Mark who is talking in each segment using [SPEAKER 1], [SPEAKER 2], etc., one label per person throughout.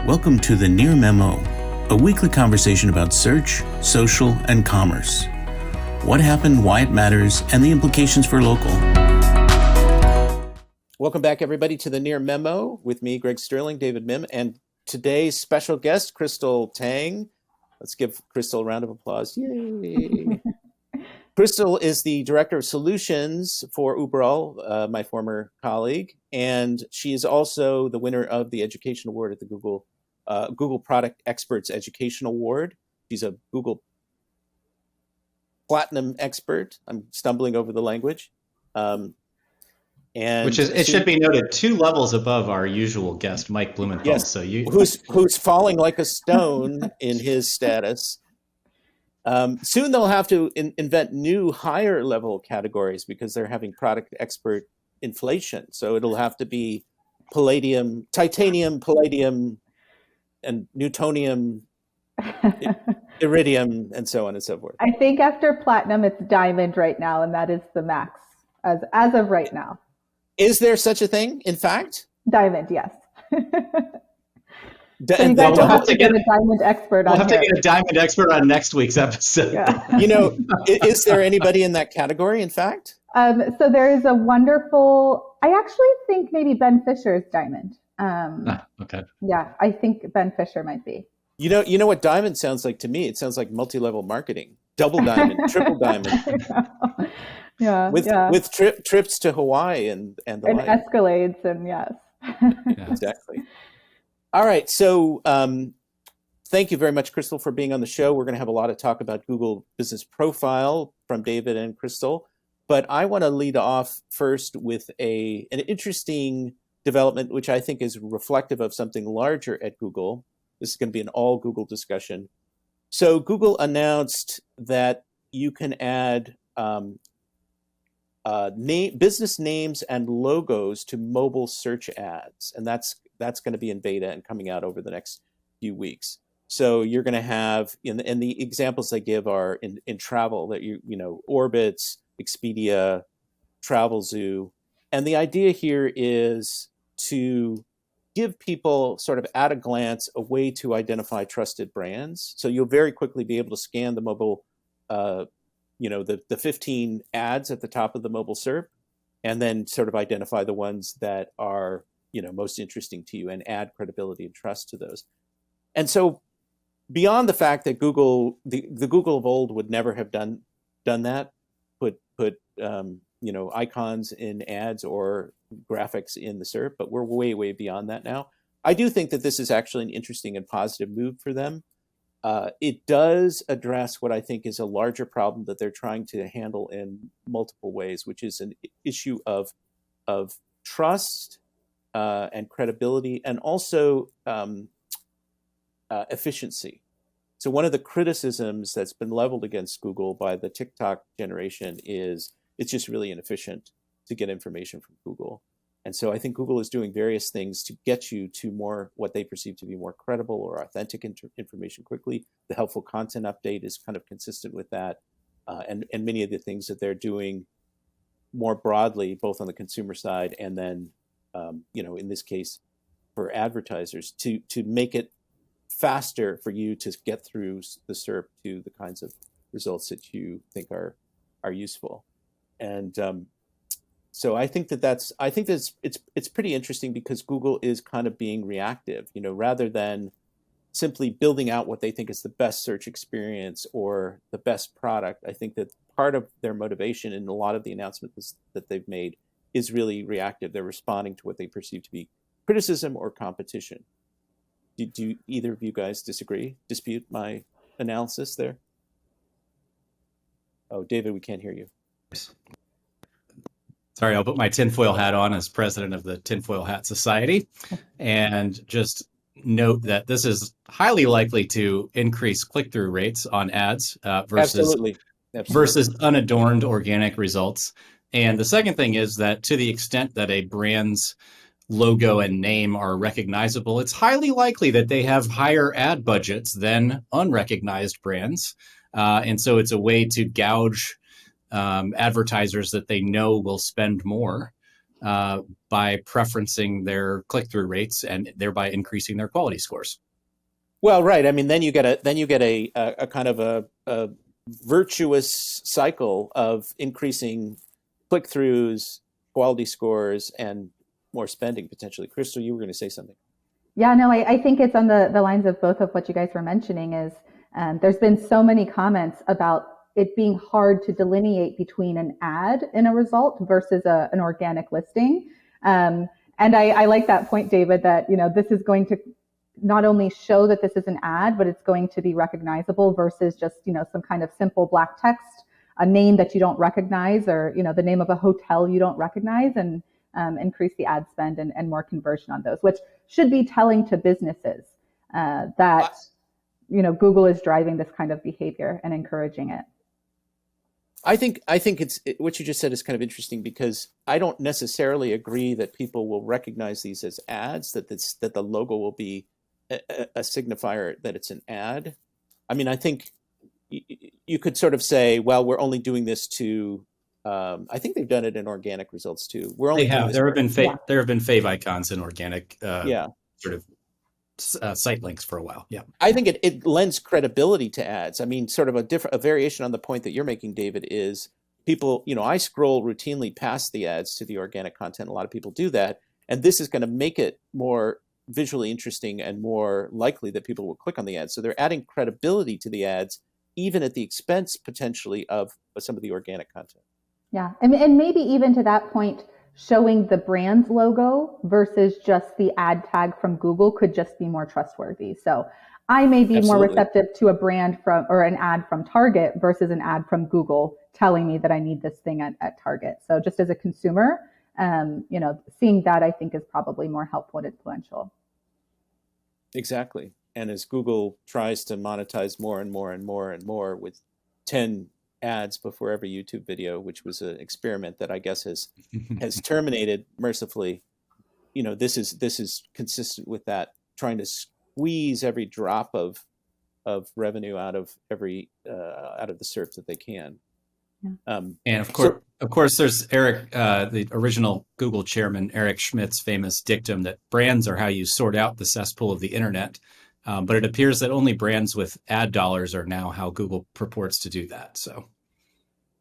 [SPEAKER 1] Welcome to the Near Memo, a weekly conversation about search, social, and commerce. What happened, why it matters, and the implications for local. Welcome back, everybody, to the Near Memo with me, Greg Sterling, David Mim, and today's special guest, Krystal Taing. Let's give Krystal a round of applause. Yay! Krystal is the Director of Solutions for Uberall, my former colleague, and she is also the winner of the Education Award at the Google Product Experts Education Award. She's a Google Platinum expert. I'm stumbling over the language. And
[SPEAKER 2] which is, it should be noted, 2 levels above our usual guest, Mike Blumenthal.
[SPEAKER 1] Yes,
[SPEAKER 2] So
[SPEAKER 1] who's falling like a stone in his status. Soon they'll have to invent new higher level categories because they're having product expert inflation. So it'll have to be palladium, titanium, palladium, and newtonium, iridium, and so on and so forth.
[SPEAKER 3] I think after platinum, it's diamond right now, and that is the max as of right now.
[SPEAKER 1] Is there such a thing, in fact?
[SPEAKER 3] Diamond, yes.
[SPEAKER 1] So
[SPEAKER 3] you guys will have to get a diamond expert on
[SPEAKER 2] We'll have to get a diamond expert on next week's episode.
[SPEAKER 3] Yeah.
[SPEAKER 1] You know, is there anybody in that category, in fact?
[SPEAKER 3] So there is a wonderful, I actually think maybe Ben Fisher's diamond.
[SPEAKER 2] Okay.
[SPEAKER 3] Yeah, I think Ben Fisher might be.
[SPEAKER 1] You know what diamond sounds like to me? It sounds like multi-level marketing. Double diamond, triple diamond.
[SPEAKER 3] Yeah.
[SPEAKER 1] With trips to Hawaii and the like.
[SPEAKER 3] Escalades and yes.
[SPEAKER 1] Yeah, exactly. All right. So thank you very much, Krystal, for being on the show. We're going to have a lot of talk about Google Business Profile from David and Krystal. But I want to lead off first with an interesting development, which I think is reflective of something larger at Google. This is going to be an all Google discussion. So Google announced that you can add business names and logos to mobile search ads. And that's going to be in beta and coming out over the next few weeks. So you're going to have, and the examples they give are in travel, that you know, Orbitz, Expedia, Travelzoo. And the idea here is to give people sort of at a glance a way to identify trusted brands. So you'll very quickly be able to scan the mobile, the 15 ads at the top of the mobile SERP, and then sort of identify the ones that are, most interesting to you and add credibility and trust to those. And so beyond the fact that Google, the Google of old would never have done that, put icons in ads or graphics in the SERP, but we're way, way beyond that now. I do think that this is actually an interesting and positive move for them. It does address what I think is a larger problem that they're trying to handle in multiple ways, which is an issue of trust and credibility, and also efficiency. So one of the criticisms that's been leveled against Google by the TikTok generation is it's just really inefficient to get information from Google. And so I think Google is doing various things to get you to more what they perceive to be more credible or authentic information quickly. The helpful content update is kind of consistent with that. And many of the things that they're doing more broadly, both on the consumer side and then, in this case, for advertisers, to make it faster for you to get through the SERP to the kinds of results that you think are useful. And so I think it's pretty interesting because Google is kind of being reactive, rather than simply building out what they think is the best search experience or the best product. I think that part of their motivation in a lot of the announcements that they've made is really reactive. They're responding to what they perceive to be criticism or competition. Do either of you guys dispute my analysis there? Oh, David, we can't hear you.
[SPEAKER 2] Sorry, I'll put my tinfoil hat on as president of the Tinfoil Hat Society and just note that this is highly likely to increase click-through rates on ads
[SPEAKER 1] Absolutely.
[SPEAKER 2] versus unadorned organic results. And the second thing is that to the extent that a brand's logo and name are recognizable, it's highly likely that they have higher ad budgets than unrecognized brands. And so it's a way to gouge advertisers that they know will spend more by preferencing their click-through rates and thereby increasing their quality scores.
[SPEAKER 1] Well, right. I mean, then you get a kind of a virtuous cycle of increasing click-throughs, quality scores, and more spending potentially. Krystal, you were going to say something.
[SPEAKER 3] Yeah, no, I think it's on the lines of both of what you guys were mentioning is there's been so many comments about it being hard to delineate between an ad in a result versus an organic listing. And I like that point, David, that, this is going to not only show that this is an ad, but it's going to be recognizable versus just, some kind of simple black text, a name that you don't recognize, or, the name of a hotel you don't recognize, and increase the ad spend and more conversion on those, which should be telling to businesses that, Google is driving this kind of behavior and encouraging it.
[SPEAKER 1] I think it's what you just said is kind of interesting, because I don't necessarily agree that people will recognize these as ads, that the logo will be a signifier that it's an ad. I mean, I think you could sort of say, well, we're only doing this to. I think they've done it in organic results too. There have been
[SPEAKER 2] fave icons in organic sort of site links for a while. Yeah,
[SPEAKER 1] I think it lends credibility to ads. I mean, sort of a variation on the point that you're making, David, is people. I scroll routinely past the ads to the organic content. A lot of people do that, and this is going to make it more visually interesting and more likely that people will click on the ads. So they're adding credibility to the ads, even at the expense potentially of some of the organic content.
[SPEAKER 3] Yeah, and maybe even to that point, showing the brand's logo versus just the ad tag from Google could just be more trustworthy. So I may be more receptive to a brand or an ad from Target versus an ad from Google telling me that I need this thing at Target. So just as a consumer, seeing that, I think, is probably more helpful and influential.
[SPEAKER 1] Exactly. And as Google tries to monetize more and more and more and more with 10 ads before every YouTube video, which was an experiment that I guess has terminated mercifully, this is consistent with that, trying to squeeze every drop of revenue out of every out of the SERP that they can.
[SPEAKER 2] And of course, there's Eric, the original Google chairman, Eric Schmidt's famous dictum that brands are how you sort out the cesspool of the internet. But it appears that only brands with ad dollars are now how Google purports to do that. So,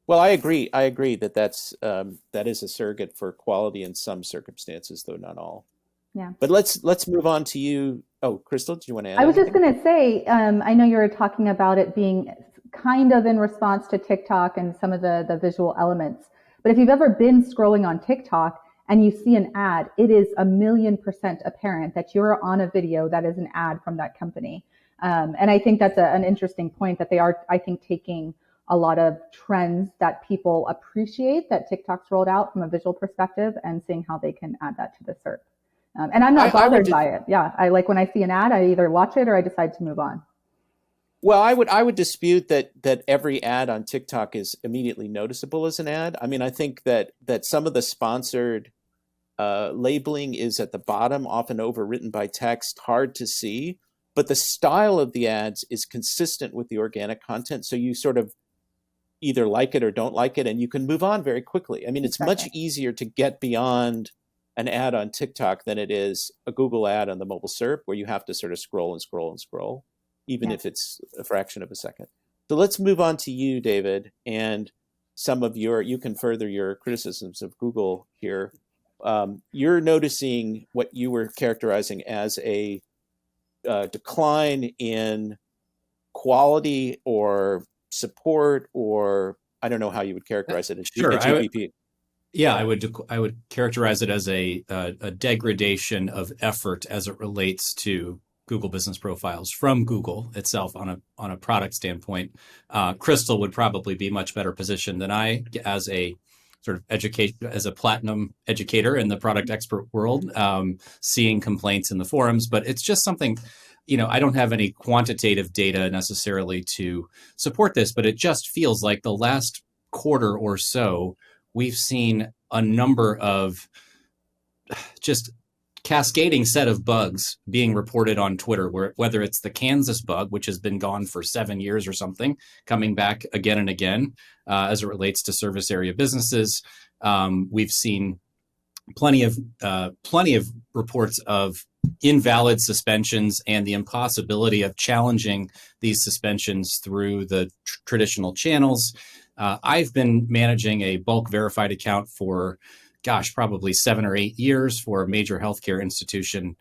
[SPEAKER 1] well, I agree that is a surrogate for quality in some circumstances, though not all.
[SPEAKER 3] Yeah.
[SPEAKER 1] But let's move on to you. Oh, Krystal, do you want to add?
[SPEAKER 3] I was just going to say, I know you were talking about it being kind of in response to TikTok and some of the visual elements. But if you've ever been scrolling on TikTok and you see an ad, it is 1,000,000% apparent that you're on a video that is an ad from that company. And I think that's an interesting point, that they are, I think, taking a lot of trends that people appreciate that TikTok's rolled out from a visual perspective and seeing how they can add that to the SERP. And I'm not bothered by it. Yeah, I like when I see an ad, I either watch it or I decide to move on.
[SPEAKER 1] Well, I would dispute that every ad on TikTok is immediately noticeable as an ad. I mean, I think that some of the sponsored labeling is at the bottom, often overwritten by text, hard to see. But the style of the ads is consistent with the organic content, so you sort of either like it or don't like it, and you can move on very quickly. I mean, it's much easier to get beyond an ad on TikTok than it is a Google ad on the mobile SERP, where you have to sort of scroll and scroll and scroll, even if it's a fraction of a second. So let's move on to you, David, and you can further your criticisms of Google here. You're noticing what you were characterizing as a decline in quality or support, or I don't know how you would characterize it.
[SPEAKER 2] Sure,
[SPEAKER 1] GBP.
[SPEAKER 2] I would characterize it as a degradation of effort as it relates to Google business profiles from Google itself on a product standpoint. Krystal would probably be much better positioned than I, as a sort of as a platinum educator in the product expert world, seeing complaints in the forums. But it's just something, I don't have any quantitative data necessarily to support this, but it just feels like the last quarter or so, we've seen a number of just cascading set of bugs being reported on Twitter, whether it's the Kansas bug, which has been gone for 7 years or something, coming back again and again as it relates to service area businesses. We've seen plenty of reports of invalid suspensions and the impossibility of challenging these suspensions through the traditional channels. I've been managing a bulk verified account for, probably 7 or 8 years for a major healthcare institution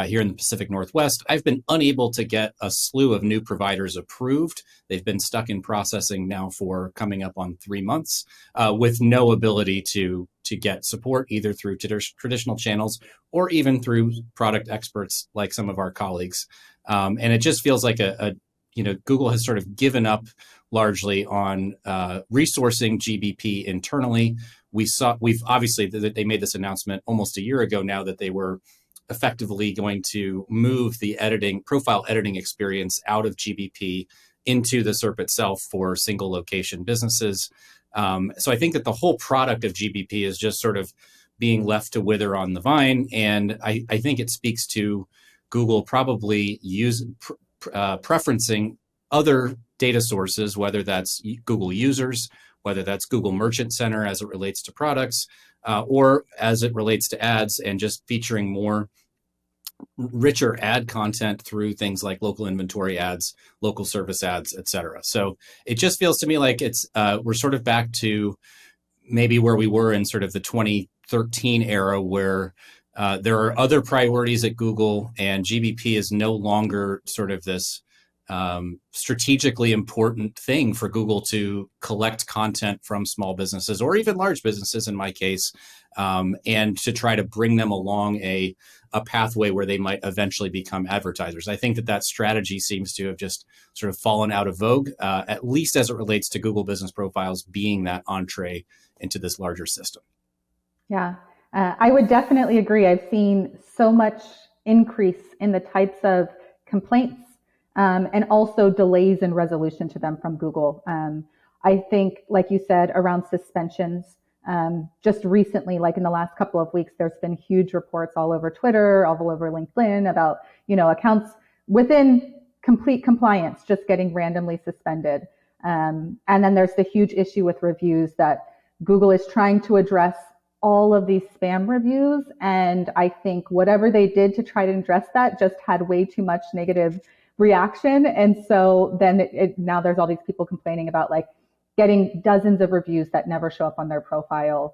[SPEAKER 2] here in the Pacific Northwest. I've been unable to get a slew of new providers approved. They've been stuck in processing now for coming up on 3 months with no ability to get support either through traditional channels or even through product experts like some of our colleagues. And it just feels like Google has sort of given up largely on resourcing GBP internally. We've obviously, they made this announcement almost a year ago now that they were effectively going to move the profile editing experience out of GBP into the SERP itself for single location businesses. So I think that the whole product of GBP is just sort of being left to wither on the vine. And I think it speaks to Google probably preferencing other data sources, whether that's Google users, whether that's Google Merchant Center as it relates to products, or as it relates to ads, and just featuring more richer ad content through things like local inventory ads, local service ads, et cetera. So it just feels to me like we're sort of back to maybe where we were in sort of the 2013 era, where there are other priorities at Google, and GBP is no longer sort of this strategically important thing for Google to collect content from small businesses or even large businesses in my case, and to try to bring them along a pathway where they might eventually become advertisers. I think that strategy seems to have just sort of fallen out of vogue, at least as it relates to Google Business Profiles being that entree into this larger system.
[SPEAKER 3] Yeah, I would definitely agree. I've seen so much increase in the types of complaints and also delays in resolution to them from Google. I think, like you said, around suspensions, just recently, like in the last couple of weeks, there's been huge reports all over Twitter, all over LinkedIn about, accounts within complete compliance just getting randomly suspended. And then there's the huge issue with reviews that Google is trying to address all of these spam reviews. And I think whatever they did to try to address that just had way too much negative reaction. And so then now there's all these people complaining about like getting dozens of reviews that never show up on their profile,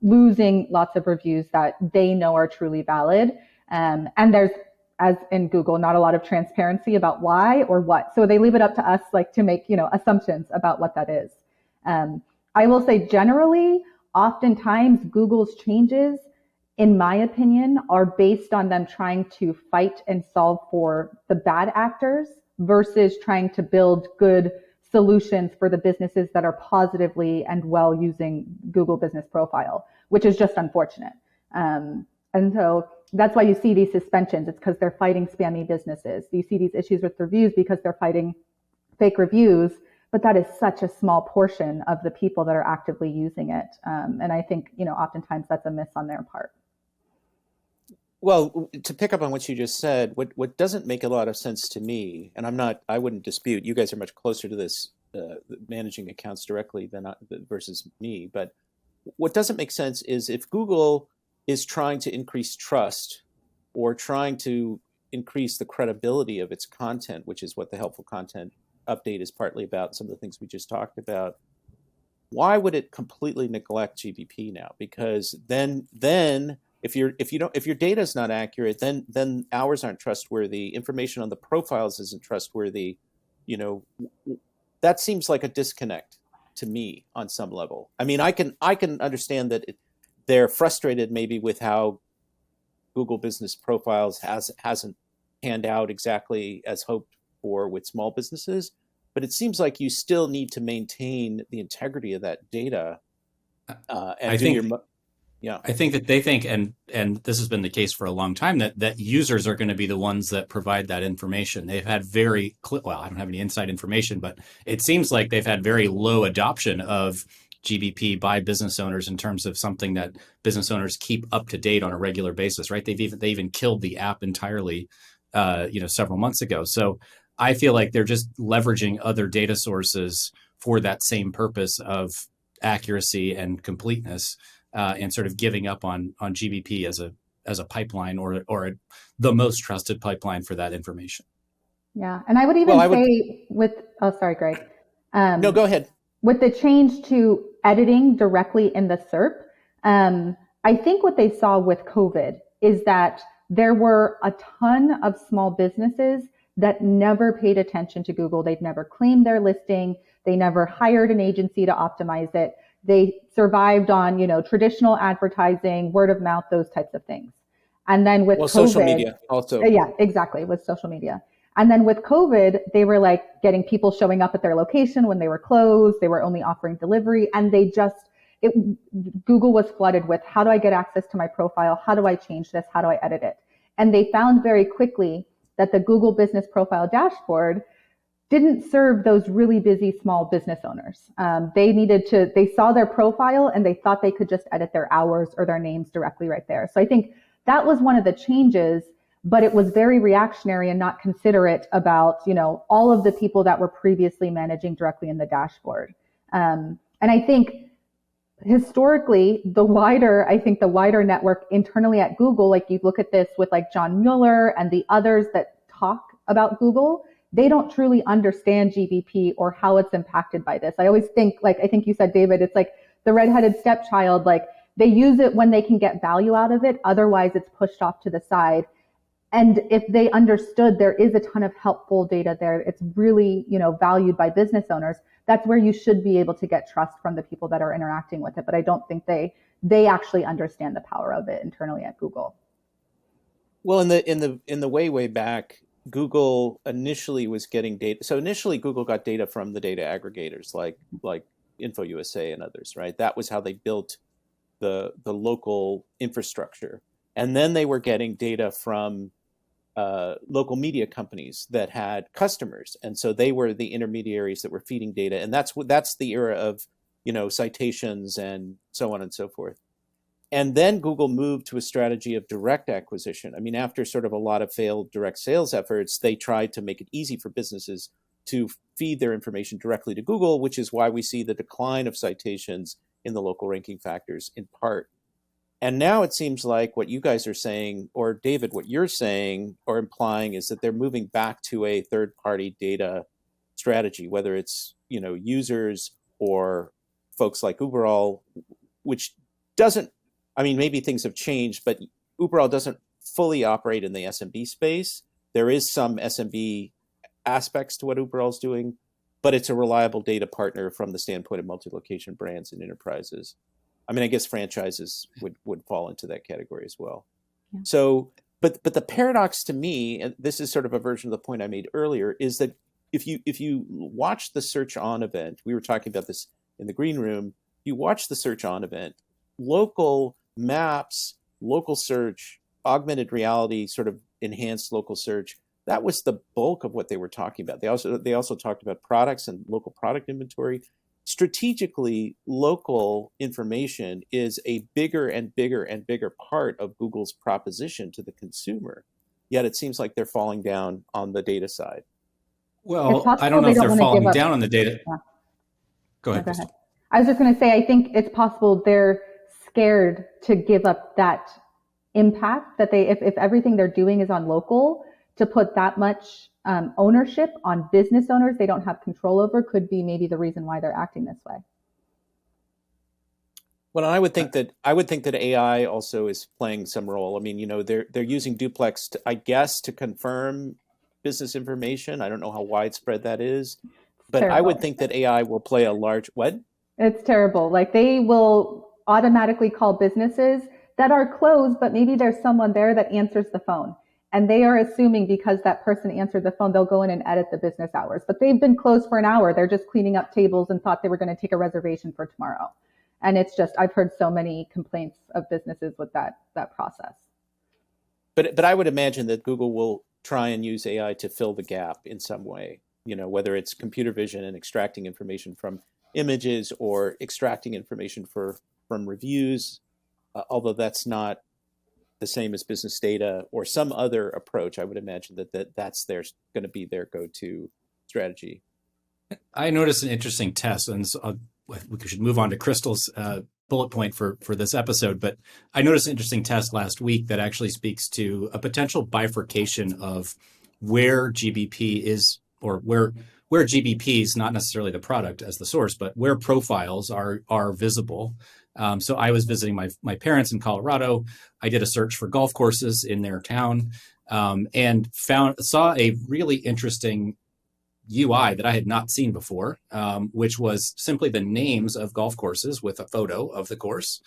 [SPEAKER 3] losing lots of reviews that they know are truly valid. And there's, as in Google, not a lot of transparency about why or what. So they leave it up to us like to make, assumptions about what that is. I will say generally, oftentimes Google's changes, in my opinion, are based on them trying to fight and solve for the bad actors versus trying to build good solutions for the businesses that are positively and well using Google Business Profile, which is just unfortunate. And so that's why you see these suspensions. It's because they're fighting spammy businesses. You see these issues with reviews because they're fighting fake reviews, but that is such a small portion of the people that are actively using it. And I think, oftentimes that's a miss on their part.
[SPEAKER 1] Well, to pick up on what you just said, what doesn't make a lot of sense to me, and I wouldn't dispute, you guys are much closer to this managing accounts directly versus me, but what doesn't make sense is if Google is trying to increase trust or trying to increase the credibility of its content, which is what the helpful content update is partly about, some of the things we just talked about, why would it completely neglect GBP now? Because then if your data is not accurate, then ours aren't trustworthy. Information on the profiles isn't trustworthy. That seems like a disconnect to me on some level. I mean, I can understand that they're frustrated maybe with how Google Business Profiles hasn't panned out exactly as hoped for with small businesses, but it seems like you still need to maintain the integrity of that data. I think
[SPEAKER 2] that they think, and this has been the case for a long time, that users are going to be the ones that provide that information. They've had I don't have any inside information, but it seems like they've had very low adoption of GBP by business owners in terms of something that business owners keep up to date on a regular basis, right? They even killed the app entirely, several months ago. So I feel like they're just leveraging other data sources for that same purpose of accuracy and completeness. and sort of giving up on GBP as a pipeline or the most trusted pipeline for that information.
[SPEAKER 3] Yeah, and I would even say with, oh, sorry, Greg.
[SPEAKER 1] No, go ahead.
[SPEAKER 3] With the change to editing directly in the SERP, I think what they saw with COVID is that there were a ton of small businesses that never paid attention to Google. They'd never claimed their listing. They never hired an agency to optimize it. They survived on, traditional advertising, word of mouth, those types of things. And then with COVID,
[SPEAKER 1] social media also.
[SPEAKER 3] Yeah, exactly, with social media. And then with COVID, they were like getting people showing up at their location when they were closed. They were only offering delivery, and Google was flooded with, how do I get access to my profile? How do I change this? How do I edit it? And they found very quickly that the Google Business Profile dashboard didn't serve those really busy small business owners. They saw their profile and they thought they could just edit their hours or their names directly right there. So I think that was one of the changes, but it was very reactionary and not considerate about, all of the people that were previously managing directly in the dashboard. And I think historically, the wider network internally at Google, like you look at this with like John Mueller and the others that talk about Google, they don't truly understand GBP or how it's impacted by this. I always think, like, I think you said, David, it's like the redheaded stepchild, like they use it when they can get value out of it. Otherwise, it's pushed off to the side. And if they understood there is a ton of helpful data there, it's really, valued by business owners. That's where you should be able to get trust from the people that are interacting with it. But I don't think they actually understand the power of it internally at Google.
[SPEAKER 1] Well, in the way back, Google initially was getting data. So initially, Google got data from the data aggregators like InfoUSA and others, right? That was how they built the local infrastructure. And then they were getting data from local media companies that had customers, and so they were the intermediaries that were feeding data. And that's the era of citations and so on and so forth. And then Google moved to a strategy of direct acquisition. I mean, after sort of a lot of failed direct sales efforts, they tried to make it easy for businesses to feed their information directly to Google, which is why we see the decline of citations in the local ranking factors in part. And now it seems like what you guys are saying, or David, what you're saying or implying, is that they're moving back to a third-party data strategy, whether it's users or folks like Uberall, which doesn't. I mean, maybe things have changed, but Uberall doesn't fully operate in the SMB space. There is some SMB aspects to what Uberall's doing, but it's a reliable data partner from the standpoint of multi-location brands and enterprises. I mean, I guess franchises would fall into that category as well. Yeah. So, but the paradox to me, and this is sort of a version of the point I made earlier, is that if you watch the search on event, we were talking about this in the green room, you watch the search on event, local maps, local search, augmented reality, sort of enhanced local search, that was the bulk of what they were talking about. They also talked about products and local product inventory. Strategically, local information is a bigger and bigger and bigger part of Google's proposition to the consumer. Yet it seems like they're falling down on the data side.
[SPEAKER 2] Well, I don't know if they're falling down on the data.
[SPEAKER 3] Yeah.
[SPEAKER 2] Go ahead.
[SPEAKER 3] I was just going to say, I think it's possible they're scared to give up that impact that if everything they're doing is on local, to put that much ownership on business owners they don't have control over could be maybe the reason why they're acting this way.
[SPEAKER 1] Well, I would think that AI also is playing some role. I mean, they're using duplex to confirm business information. I don't know how widespread that is, but terrible. I would think that AI will play a large what?
[SPEAKER 3] It's terrible. Like they will automatically call businesses that are closed, but maybe there's someone there that answers the phone. And they are assuming because that person answered the phone, they'll go in and edit the business hours. But they've been closed for an hour. They're just cleaning up tables and thought they were going to take a reservation for tomorrow. And it's just, I've heard so many complaints of businesses with that process.
[SPEAKER 1] But I would imagine that Google will try and use AI to fill the gap in some way, whether it's computer vision and extracting information from images or extracting information from reviews, although that's not the same as business data or some other approach. I would imagine that's going to be their go-to strategy.
[SPEAKER 2] I noticed an interesting test, and so we should move on to Krystal's bullet point for this episode, but I noticed an interesting test last week that actually speaks to a potential bifurcation of where GBP is, or where GBP is not necessarily the product as the source, but where profiles are visible. So I was visiting my parents in Colorado. I did a search for golf courses in their town, and saw a really interesting UI that I had not seen before, which was simply the names of golf courses with a photo of the course,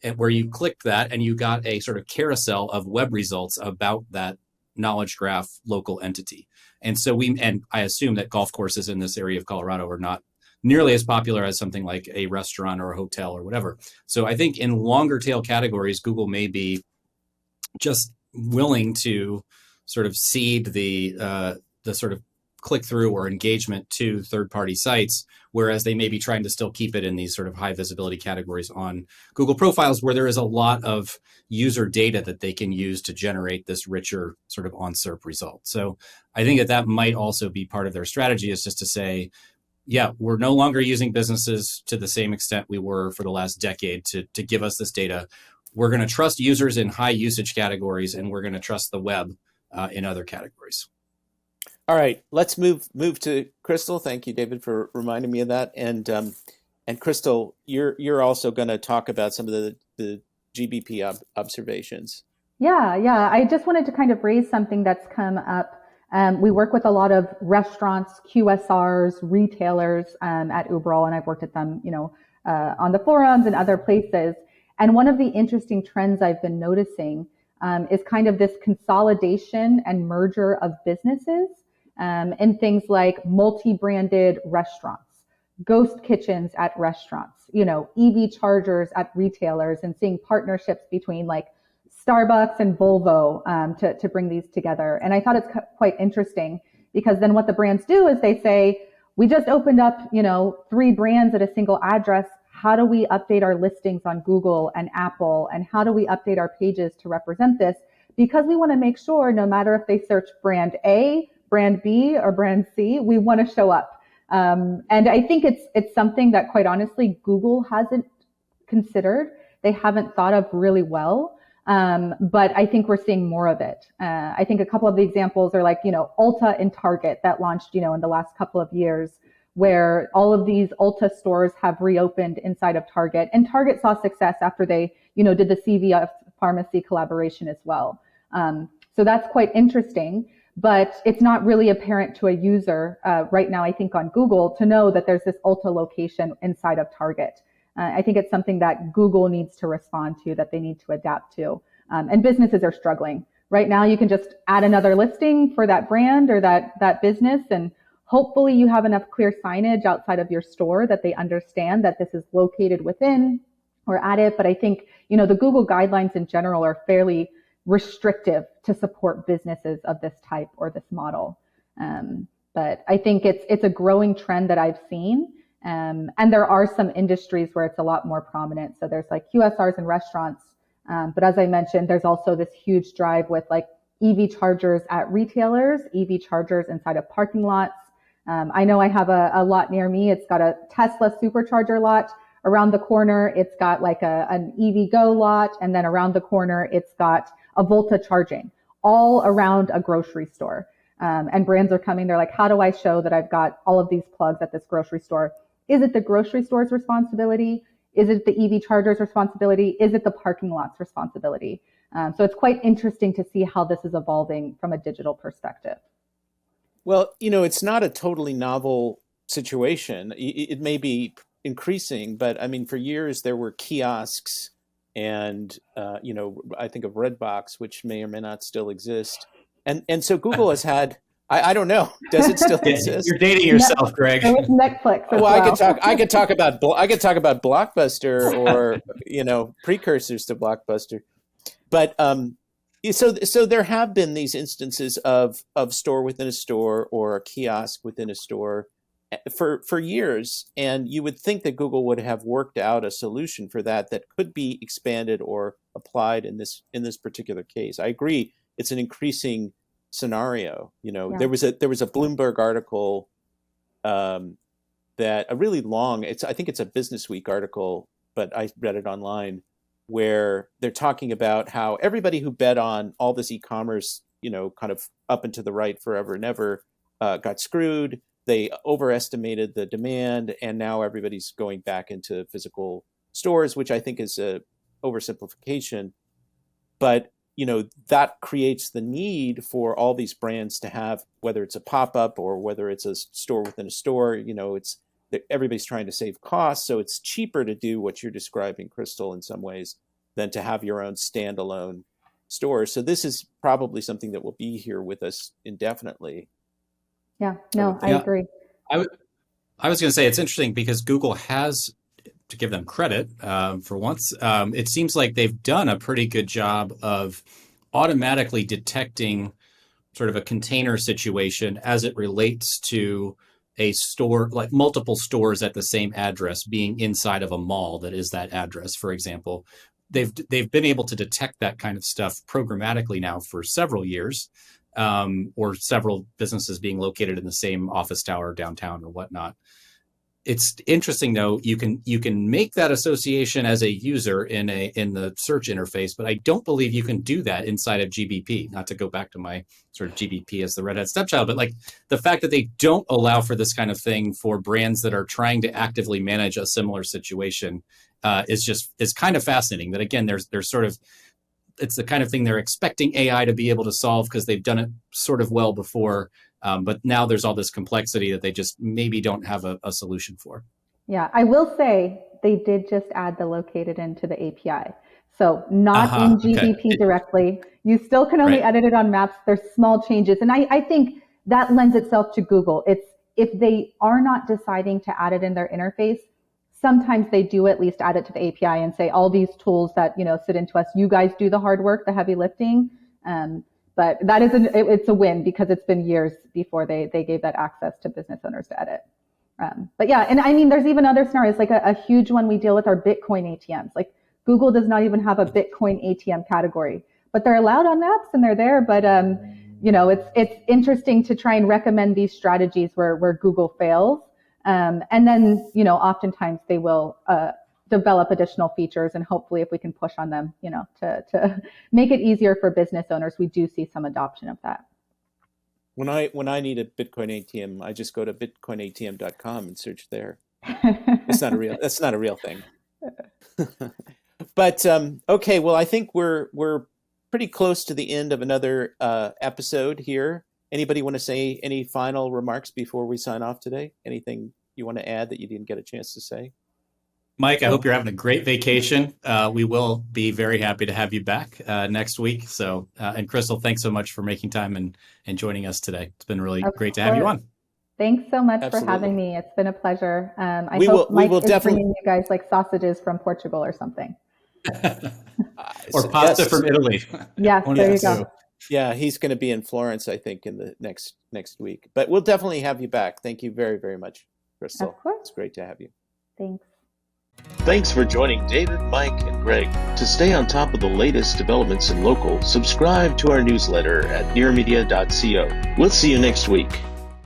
[SPEAKER 2] and where you clicked that and you got a sort of carousel of web results about that knowledge graph local entity. And so and I assume that golf courses in this area of Colorado are not nearly as popular as something like a restaurant or a hotel or whatever. So I think in longer tail categories, Google may be just willing to sort of seed the sort of click through or engagement to third party sites, whereas they may be trying to still keep it in these sort of high visibility categories on Google profiles, where there is a lot of user data that they can use to generate this richer sort of on SERP result. So I think that might also be part of their strategy, is just to say, yeah, we're no longer using businesses to the same extent we were for the last decade to give us this data. We're going to trust users in high usage categories, and we're going to trust the web in other categories.
[SPEAKER 1] All right, let's move to Krystal. Thank you, David, for reminding me of that. And Krystal, you're also going to talk about some of the GBP observations.
[SPEAKER 3] Yeah. I just wanted to kind of raise something that's come up. We work with a lot of restaurants, QSRs, retailers at Uberall, and I've worked at them, on the forums and other places. And one of the interesting trends I've been noticing is kind of this consolidation and merger of businesses in things like multi-branded restaurants, ghost kitchens at restaurants, EV chargers at retailers, and seeing partnerships between like Starbucks and Volvo to bring these together. And I thought it's quite interesting, because then what the brands do is they say, we just opened up, 3 brands at a single address. How do we update our listings on Google and Apple? And how do we update our pages to represent this? Because we want to make sure, no matter if they search brand A, brand B, or brand C, we want to show up. And I think it's something that, quite honestly, Google hasn't considered. They haven't thought of really well. But I think we're seeing more of it. I think a couple of the examples are like, Ulta and Target that launched, in the last couple of years, where all of these Ulta stores have reopened inside of Target. And Target saw success after they, did the CVS pharmacy collaboration as well. So that's quite interesting. But it's not really apparent to a user right now, I think, on Google to know that there's this Ulta location inside of Target. I think it's something that Google needs to respond to, that they need to adapt to. And businesses are struggling. Right now, you can just add another listing for that brand or that business, and hopefully you have enough clear signage outside of your store that they understand that this is located within or at it. But I think, the Google guidelines in general are fairly restrictive to support businesses of this type or this model. But I think it's a growing trend that I've seen. And there are some industries where it's a lot more prominent. So there's like QSRs and restaurants. But as I mentioned, there's also this huge drive with like EV chargers at retailers, EV chargers inside of parking lots. I know I have a lot near me. It's got a Tesla supercharger lot. Around the corner, it's got like an EV Go lot. And then around the corner, it's got a Volta charging, all around a grocery store. And brands are coming. They're like, how do I show that I've got all of these plugs at this grocery store? Is it the grocery store's responsibility? Is it the EV charger's responsibility? Is it the parking lot's responsibility? So it's quite interesting to see how this is evolving from a digital perspective.
[SPEAKER 1] Well, it's not a totally novel situation. It may be increasing, but I mean, for years there were kiosks and, I think of Redbox, which may or may not still exist. And so Google has had, I don't know, does it still exist?
[SPEAKER 2] You're dating yourself, Greg.
[SPEAKER 3] It was Netflix.
[SPEAKER 1] Well, I could talk about Blockbuster or, precursors to Blockbuster. But so there have been these instances of store within a store or a kiosk within a store for years, and you would think that Google would have worked out a solution for that could be expanded or applied in this particular case. I agree, it's an increasing scenario.
[SPEAKER 3] Yeah.
[SPEAKER 1] There was a Bloomberg article that a really long. I think it's a Business Week article, but I read it online, where they're talking about how everybody who bet on all this e-commerce, kind of up and to the right forever and ever, got screwed. They overestimated the demand, and now everybody's going back into physical stores, which I think is a oversimplification. But that creates the need for all these brands to have, whether it's a pop-up or whether it's a store within a store, everybody's trying to save costs. So it's cheaper to do what you're describing, Krystal, in some ways, than to have your own standalone store. So this is probably something that will be here with us indefinitely.
[SPEAKER 3] Yeah, no, I agree.
[SPEAKER 2] I was going to say it's interesting because Google has, to give them credit for once, it seems like they've done a pretty good job of automatically detecting sort of a container situation as it relates to a store, like multiple stores at the same address being inside of a mall that is that address, for example. They've been able to detect that kind of stuff programmatically now for several years, or several businesses being located in the same office tower downtown or whatnot. It's interesting, though. You can make that association as a user in the search interface, but I don't believe you can do that inside of GBP. Not to go back to my sort of GBP as the redhead stepchild, but like the fact that they don't allow for this kind of thing for brands that are trying to actively manage a similar situation is kind of fascinating. That again, there's sort of, it's the kind of thing they're expecting AI to be able to solve because they've done it sort of well before. But now there's all this complexity that they just maybe don't have a solution for.
[SPEAKER 3] Yeah, I will say they did just add the located into the API. So not in GBP directly. You still can only edit it on Maps. There's small changes. And I think that lends itself to Google. It's if they are not deciding to add it in their interface, sometimes they do at least add it to the API and say all these tools that sit into us, you guys do the hard work, the heavy lifting. But that is it's a win because it's been years before they gave that access to business owners to edit. But yeah, and I mean, there's even other scenarios, like a huge one we deal with are Bitcoin ATMs. Like Google does not even have a Bitcoin ATM category, but they're allowed on Maps and they're there. But it's interesting to try and recommend these strategies where Google fails. And then, oftentimes they will develop additional features, and hopefully if we can push on them, to make it easier for business owners, we do see some adoption of that.
[SPEAKER 1] When I need a Bitcoin ATM, I just go to bitcoinatm.com and search there. That's not a real thing. But okay, well, I think we're pretty close to the end of another episode here. Anybody want to say any final remarks before we sign off today? Anything you want to add that you didn't get a chance to say?
[SPEAKER 2] Mike, I hope you're having a great vacation. We will be very happy to have you back next week. So, and Krystal, thanks so much for making time and joining us today. It's been really great to have you on.
[SPEAKER 3] Thanks so much for having me. It's been a pleasure. I hope Mike is bringing you guys like sausages from Portugal or something.
[SPEAKER 2] Or pasta from Italy.
[SPEAKER 3] Yes, there you go.
[SPEAKER 1] Yeah, he's going to be in Florence, I think, in the next week. But we'll definitely have you back. Thank you very, very much, Krystal.
[SPEAKER 3] Of course.
[SPEAKER 1] It's great to have you.
[SPEAKER 3] Thanks.
[SPEAKER 1] Thanks for joining David, Mike, and Greg. To stay on top of the latest developments in local, subscribe to our newsletter at nearmedia.co. We'll see you next week.